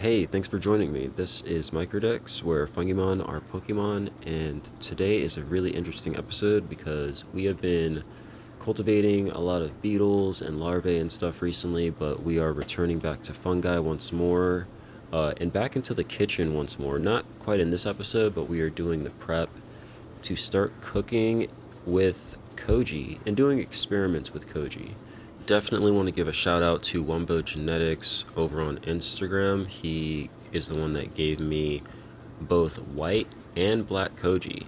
Hey, thanks for joining me. This is Mycrodex, where Fungimon are Pokemon, and today is a really interesting episode because we have been cultivating a lot of beetles and larvae and stuff recently, but we are returning back to fungi once more, and back into the kitchen once more. Not quite in this episode, but we are doing the prep to start cooking with koji and doing experiments with koji. Definitely want to give a shout out to Wumbo Genetics over on Instagram. He is the one that gave me both white and black koji.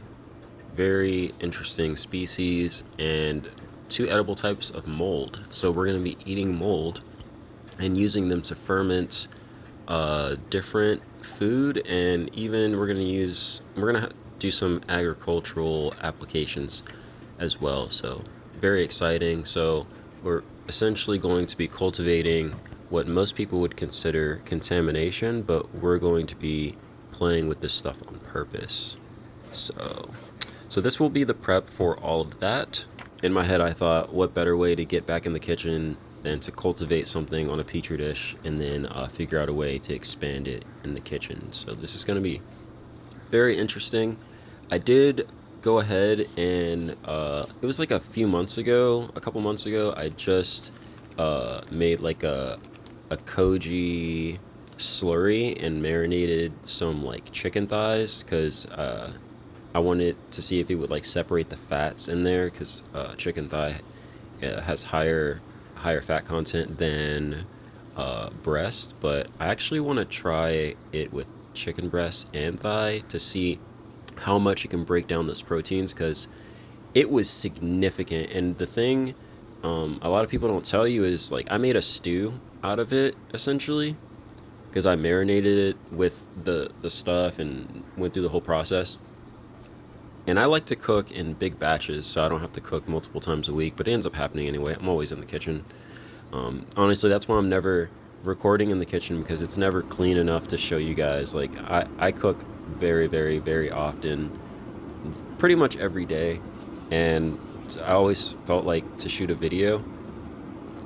Very interesting species and two edible types of mold. So we're going to be eating mold and using them to ferment different food, and even we're gonna do some agricultural applications as well. So very exciting. So we're essentially going to be cultivating what most people would consider contamination, but we're going to be playing with this stuff on purpose. So so this will be the prep for all of that. In my head, I thought, what better way to get back in the kitchen than to cultivate something on a petri dish and then figure out a way to expand it in the kitchen. So this is going to be very interesting. I did go ahead and it was like a couple months ago. I just made like a koji slurry and marinated some like chicken thighs because I wanted to see if it would like separate the fats in there because chicken thigh has higher fat content than breast. But I actually want to try it with chicken breast and thigh to see how much it can break down those proteins because it was significant. And the thing a lot of people don't tell you is like I made a stew out of it essentially because I marinated it with the stuff and went through the whole process. And I like to cook in big batches, so I don't have to cook multiple times a week. But it ends up happening anyway. I'm always in the kitchen. Honestly, that's why I'm never recording in the kitchen because it's never clean enough to show you guys. Like I cook very, very, very often, pretty much every day, and I always felt like to shoot a video,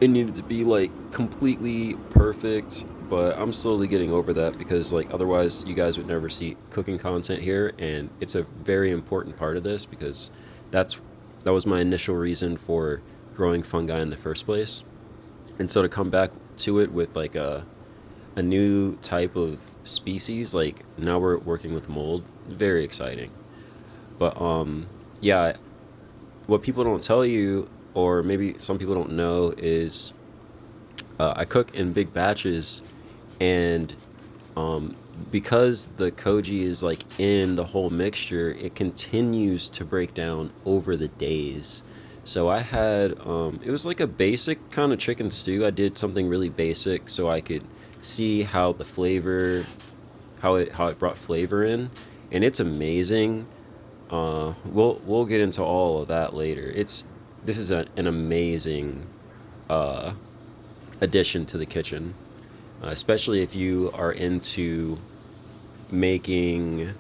it needed to be like completely perfect. But I'm slowly getting over that because like otherwise you guys would never see cooking content here, and it's a very important part of this because that's that was my initial reason for growing fungi in the first place. And so to come back to it with like a new type of species, like now we're working with mold, very exciting. But yeah, what people don't tell you, or maybe some people don't know, is I cook in big batches, and because the koji is like in the whole mixture, it continues to break down over the days. So I had it was like a basic kind of chicken stew. I did something really basic so I could see how the flavor, how it brought flavor in, and it's amazing. We'll get into all of that later. This is an amazing uh, addition to the kitchen, especially if you are into making.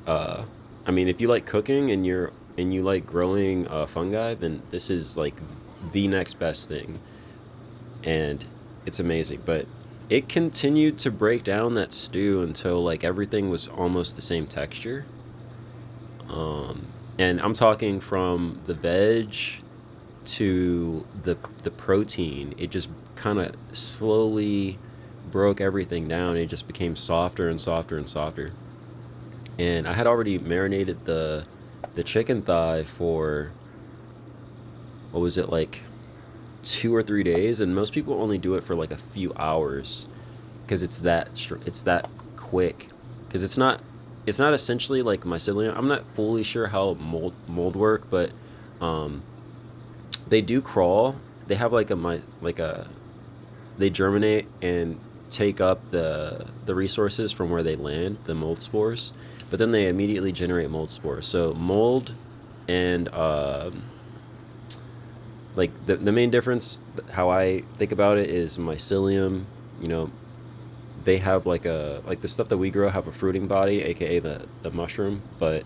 Uh, I mean, if you like cooking and you like growing fungi, then this is like the next best thing, and it's amazing. But it continued to break down that stew until like everything was almost the same texture. And I'm talking from the veg to the protein. It just kind of slowly broke everything down. It just became softer and softer and softer. And I had already marinated the chicken thigh for what was it, like 2 or 3 days, and most people only do it for like a few hours because it's that quick because it's not essentially like mycelium. I'm not fully sure how mold work, but um, they do crawl. They have like a they germinate and take up the resources from where they land, the mold spores, but then they immediately generate mold spores. So mold and like the main difference, how I think about it, is mycelium. You know, they have like the stuff that we grow have a fruiting body, aka the mushroom, but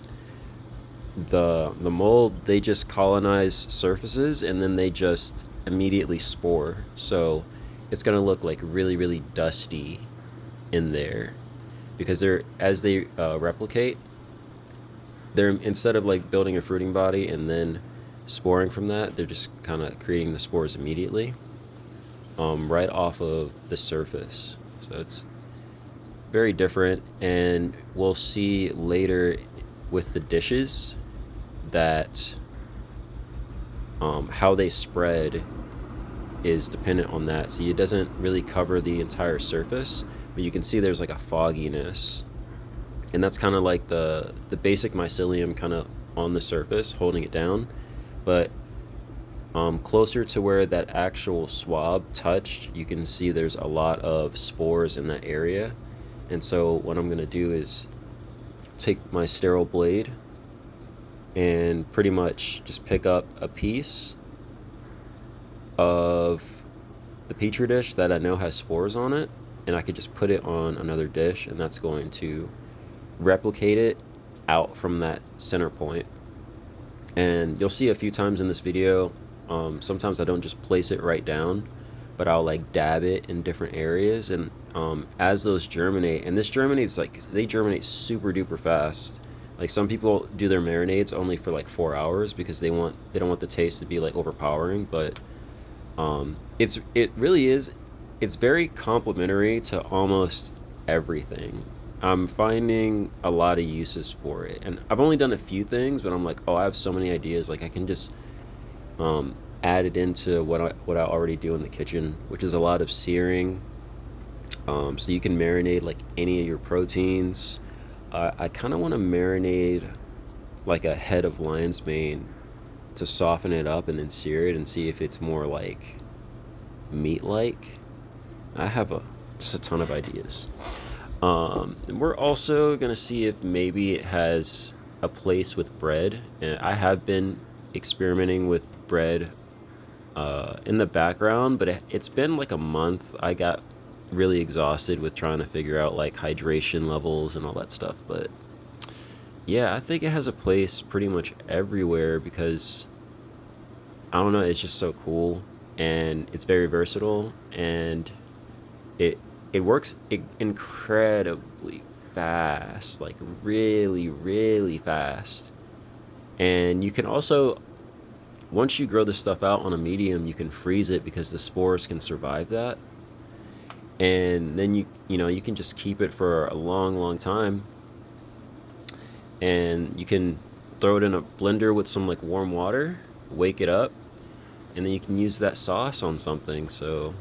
the mold, they just colonize surfaces and then they just immediately spore. So it's gonna look like really, really dusty in there, because they're as they replicate, they're, instead of like building a fruiting body and then sporing from that, they're just kind of creating the spores immediately, right off of the surface. So it's very different, and we'll see later with the dishes that how they spread is dependent on that. See, it doesn't really cover the entire surface, but you can see there's like a fogginess, and that's kind of like the basic mycelium kind of on the surface holding it down. But closer to where that actual swab touched, you can see there's a lot of spores in that area. And so what I'm going to do is take my sterile blade and pretty much just pick up a piece of the petri dish that I know has spores on it, and I could just put it on another dish, and that's going to replicate it out from that center point. And you'll see a few times in this video, sometimes I don't just place it right down, but I'll like dab it in different areas. And as those germinate, and this germinates, like they germinate super duper fast. Like some people do their marinades only for like 4 hours because they don't want the taste to be like overpowering. But it really is, it's very complementary to almost everything. I'm finding a lot of uses for it, and I've only done a few things, but I'm like, oh, I have so many ideas. Like I can just add it into what I already do in the kitchen, which is a lot of searing. So you can marinate like any of your proteins. I kind of want to marinate like a head of lion's mane to soften it up and then sear it and see if it's more like meat-like. I have just a ton of ideas. And we're also gonna see if maybe it has a place with bread. And I have been experimenting with bread in the background, but it's been like a month. I got really exhausted with trying to figure out like hydration levels and all that stuff. But yeah, I think it has a place pretty much everywhere because I don't know, it's just so cool, and it's very versatile, and it works incredibly fast, like really, really fast. And you can also, once you grow this stuff out on a medium, you can freeze it because the spores can survive that. And then you can just keep it for a long, long time. And you can throw it in a blender with some like warm water, wake it up, and then you can use that sauce on something. So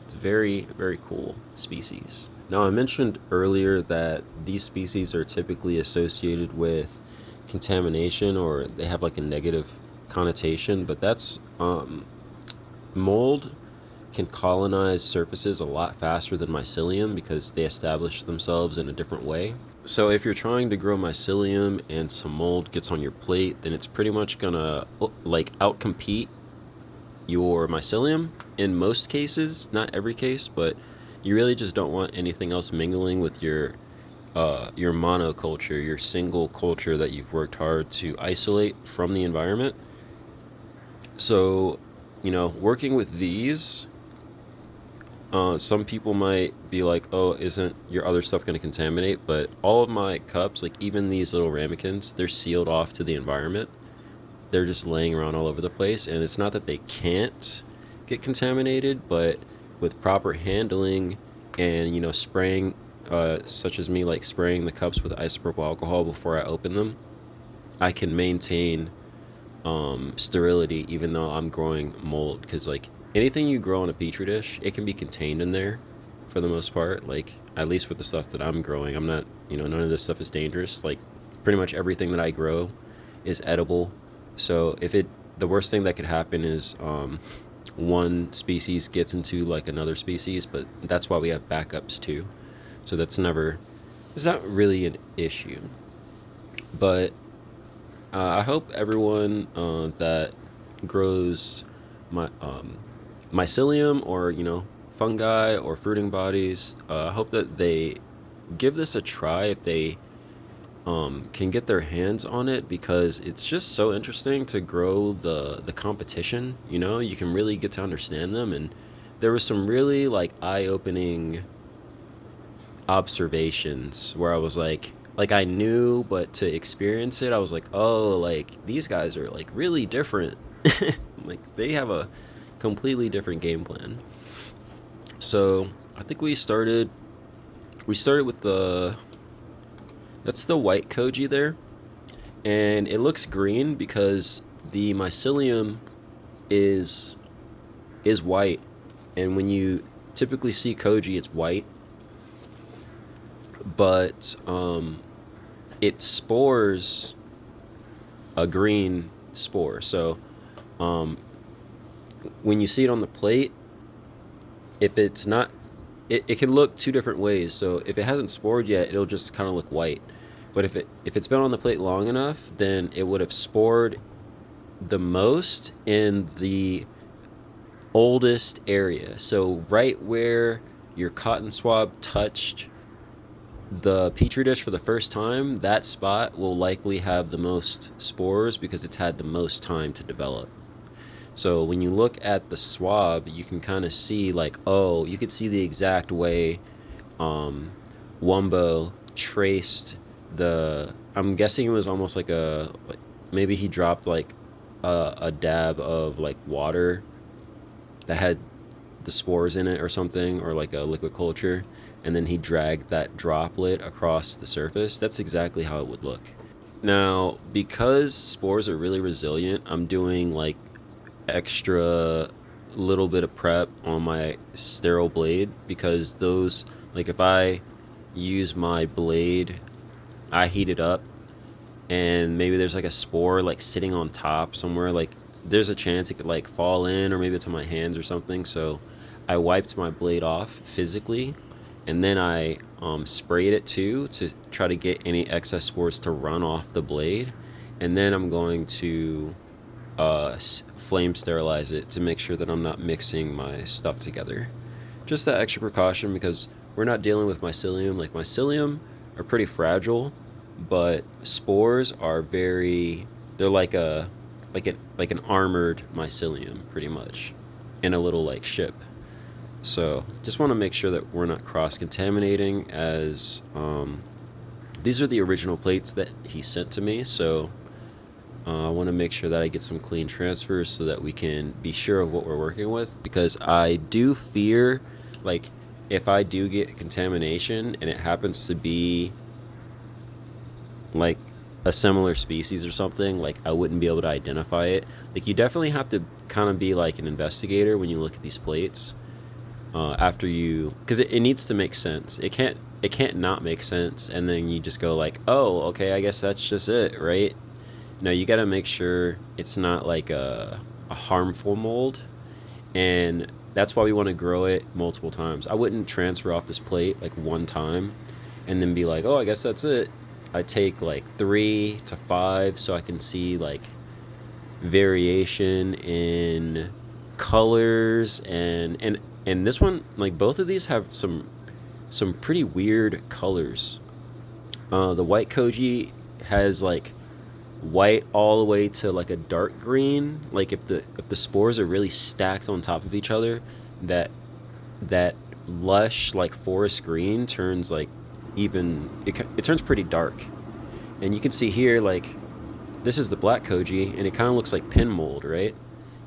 it's very, very cool species. Now, I mentioned earlier that these species are typically associated with contamination, or they have like a negative connotation, but that's mold can colonize surfaces a lot faster than mycelium because they establish themselves in a different way. So if you're trying to grow mycelium and some mold gets on your plate, then it's pretty much gonna like outcompete your mycelium in most cases, not every case, but you really just don't want anything else mingling with your monoculture, your single culture that you've worked hard to isolate from the environment. So, working with these, some people might be like, oh, isn't your other stuff going to contaminate? But all of my cups, like even these little ramekins, they're sealed off to the environment. They're just laying around all over the place. And it's not that they can't get contaminated, but with proper handling and, spraying, such as me, like spraying the cups with isopropyl alcohol before I open them, I can maintain sterility even though I'm growing mold. Because like anything you grow in a petri dish, it can be contained in there for the most part. Like at least with the stuff that I'm growing, I'm not, none of this stuff is dangerous. Like pretty much everything that I grow is edible. So the worst thing that could happen is one species gets into like another species, but that's why we have backups too. So it's not really an issue. But I hope everyone that grows mycelium or fungi or fruiting bodies, I hope that they give this a try if they can get their hands on it, because it's just so interesting to grow the competition. You can really get to understand them, and there was some really like eye-opening observations where I was like I knew, but to experience it, I was like, oh, like these guys are like really different. Like they have a completely different game plan. So I think we started with the that's the white koji there, and it looks green because the mycelium is is white, and when you typically see koji, it's white, but it spores a green spore. So um, when you see it on the plate, if it's not, it can look two different ways. So if it hasn't spored yet, it'll just kind of look white. But if it's been on the plate long enough, then it would have spored the most in the oldest area. So right where your cotton swab touched the petri dish for the first time, that spot will likely have the most spores because it's had the most time to develop. So when you look at the swab, you can kind of see like, oh, you could see the exact way um, Wumbo traced the. I'm guessing it was almost like maybe he dropped like a dab of like water that had the spores in it or something, or like a liquid culture, and then he dragged that droplet across the surface. That's exactly how it would look. Now, because spores are really resilient, I'm doing like extra little bit of prep on my sterile blade, because those, like if I use my blade, I heat it up, and maybe there's like a spore like sitting on top somewhere, like there's a chance it could like fall in, or maybe it's on my hands or something. So I wiped my blade off physically, and then I sprayed it too to try to get any excess spores to run off the blade, and then I'm going to flame sterilize it to make sure that I'm not mixing my stuff together. Just that extra precaution, because we're not dealing with mycelium. Like mycelium are pretty fragile, but spores are very. They're like an armored mycelium, pretty much, in a little like ship. So just want to make sure that we're not cross contaminating, as these are the original plates that he sent to me. So I want to make sure that I get some clean transfers so that we can be sure of what we're working with, because I do fear, like, if I do get contamination and it happens to be like a similar species or something, like I wouldn't be able to identify it. Like you definitely have to kind of be like an investigator when you look at these plates, after you, because it needs to make sense. It can't not make sense, and then you just go like, oh, okay, I guess that's just it, right? No, you got to make sure it's not like a harmful mold, and that's why we want to grow it multiple times. I wouldn't transfer off this plate like one time and then be like, oh, I guess that's it. I take like 3 to 5 so I can see like variation in colors, and this one, like both of these have some pretty weird colors. The white koji has like white all the way to like a dark green. Like if the spores are really stacked on top of each other, that lush like forest green turns like it turns pretty dark. And you can see here, like this is the black koji, and it kind of looks like pin mold, right?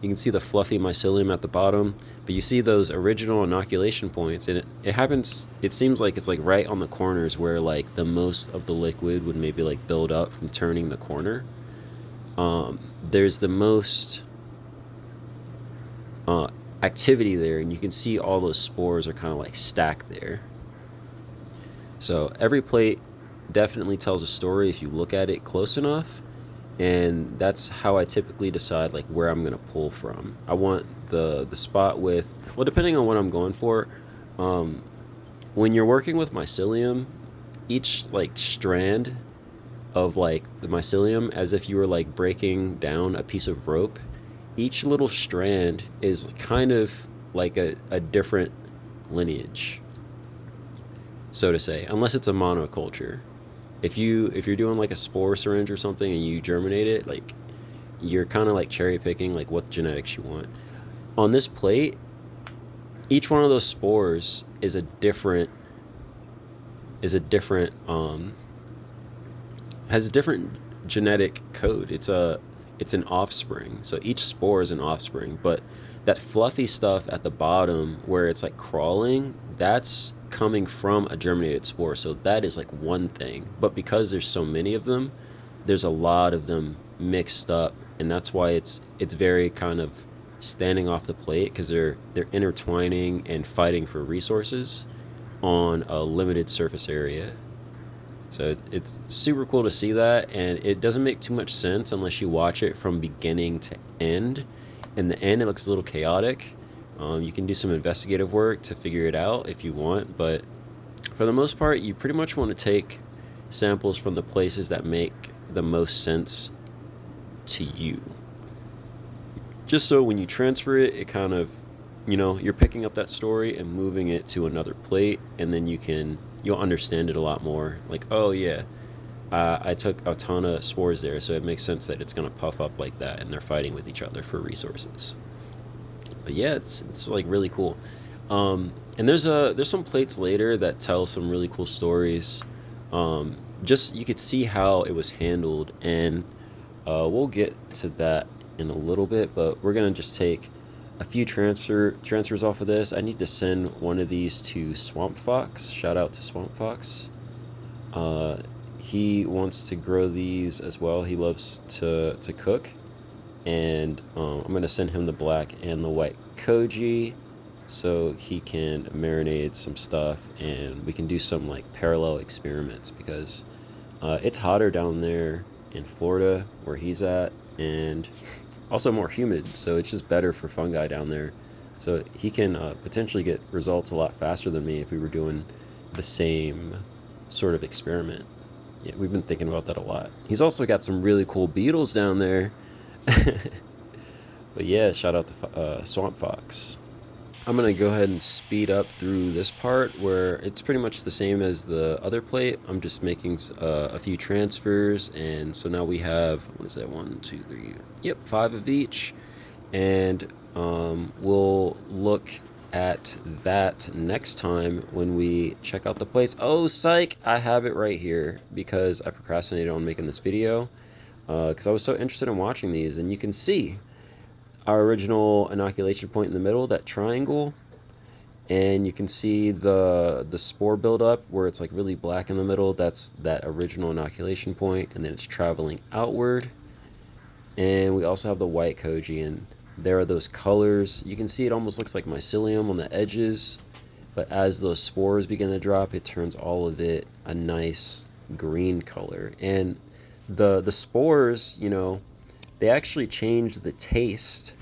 You can see the fluffy mycelium at the bottom, but you see those original inoculation points, and it happens, it seems like it's like right on the corners where like the most of the liquid would maybe like build up from turning the corner. There's the most activity there, and you can see all those spores are kind of like stacked there. So every plate definitely tells a story if you look at it close enough, and that's how I typically decide like where I'm gonna pull from. I want the spot with, well, depending on what I'm going for. When you're working with mycelium, each like strand of like the mycelium, as if you were like breaking down a piece of rope, each little strand is kind of like a different lineage, so to say, unless it's a monoculture. If you're doing like a spore syringe or something and you germinate it, like you're kind of like cherry picking like what genetics you want. On this plate, each one of those spores is a different is a different has a different genetic code. It's an offspring. So each spore is an offspring, but that fluffy stuff at the bottom where it's like crawling, that's coming from a germinated spore. So that is like one thing. But because there's so many of them, there's a lot of them mixed up, and that's why it's very kind of standing off the plate because they're intertwining and fighting for resources on a limited surface area. So it's super cool to see that, and it doesn't make too much sense unless you watch it from beginning to end. In the end, it looks a little chaotic. You can do some investigative work to figure it out if you want, but for the most part, you pretty much want to take samples from the places that make the most sense to you. Just so when you transfer it, it kind of, you're picking up that story and moving it to another plate, and then you'll understand it a lot more. Like, oh yeah, I took a ton of spores there, so it makes sense that it's gonna puff up like that, and they're fighting with each other for resources. But yeah, it's like really cool. And there's some plates later that tell some really cool stories. Just you could see how it was handled, and we'll get to that in a little bit. But we're gonna just take a few transfers off of this. I need to send one of these to Swamp Fox. Shout out to Swamp Fox. He wants to grow these as well. He loves to cook, and I'm gonna send him the black and the white koji so he can marinate some stuff, and we can do some like parallel experiments because it's hotter down there in Florida where he's at, and also more humid, so it's just better for fungi down there. So he can potentially get results a lot faster than me if we were doing the same sort of experiment. Yeah, we've been thinking about that a lot. He's also got some really cool beetles down there. But yeah, shout out to Swamp Fox. I'm gonna go ahead and speed up through this part where it's pretty much the same as the other plate. I'm just making a few transfers, and so now we have, what is that, 1, 2, 3, yep, 5 of each, and we'll look at that next time when we check out the place. Oh, psych, I have it right here because I procrastinated on making this video because I was so interested in watching these, and you can see our original inoculation point in the middle, that triangle, and you can see the spore buildup where it's like really black in the middle. That's that original inoculation point, and then it's traveling outward. And we also have the white koji, and there are those colors. You can see it almost looks like mycelium on the edges, but as those spores begin to drop, it turns all of it a nice green color. And the spores, they actually change the taste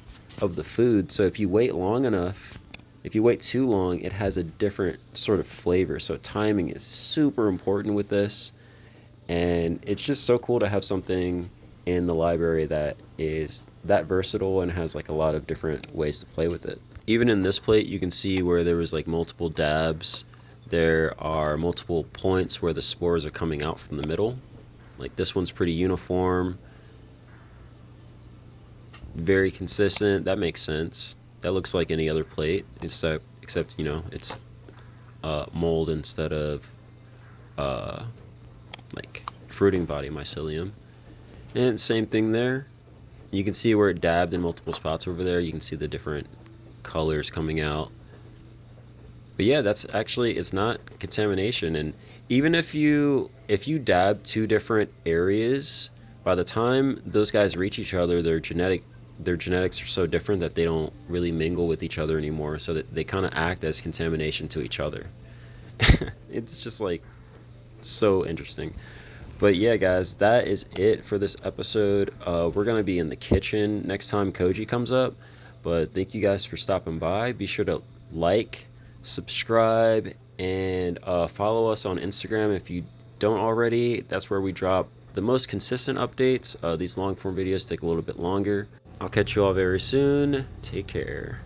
of the food. So if you wait long enough, if you wait too long, it has a different sort of flavor. So timing is super important with this, and it's just so cool to have something in the library that is that versatile and has like a lot of different ways to play with it. Even in this plate, you can see where there was like multiple dabs. There are multiple points where the spores are coming out from the middle. Like this one's pretty uniform, very consistent. That makes sense. That looks like any other plate, except it's mold instead of like fruiting body mycelium. And same thing there. You can see where it dabbed in multiple spots over there. You can see the different colors coming out. But yeah, that's actually, it's not contamination. And even if you dab 2 different areas, by the time those guys reach each other, their genetics are so different that they don't really mingle with each other anymore, so that they kind of act as contamination to each other. It's just like so interesting. But yeah, guys, that is it for this episode. We're going to be in the kitchen next time Koji comes up. But thank you guys for stopping by. Be sure to like, subscribe, and follow us on Instagram if you don't already. That's where we drop the most consistent updates. These long form videos take a little bit longer. I'll catch you all very soon. Take care.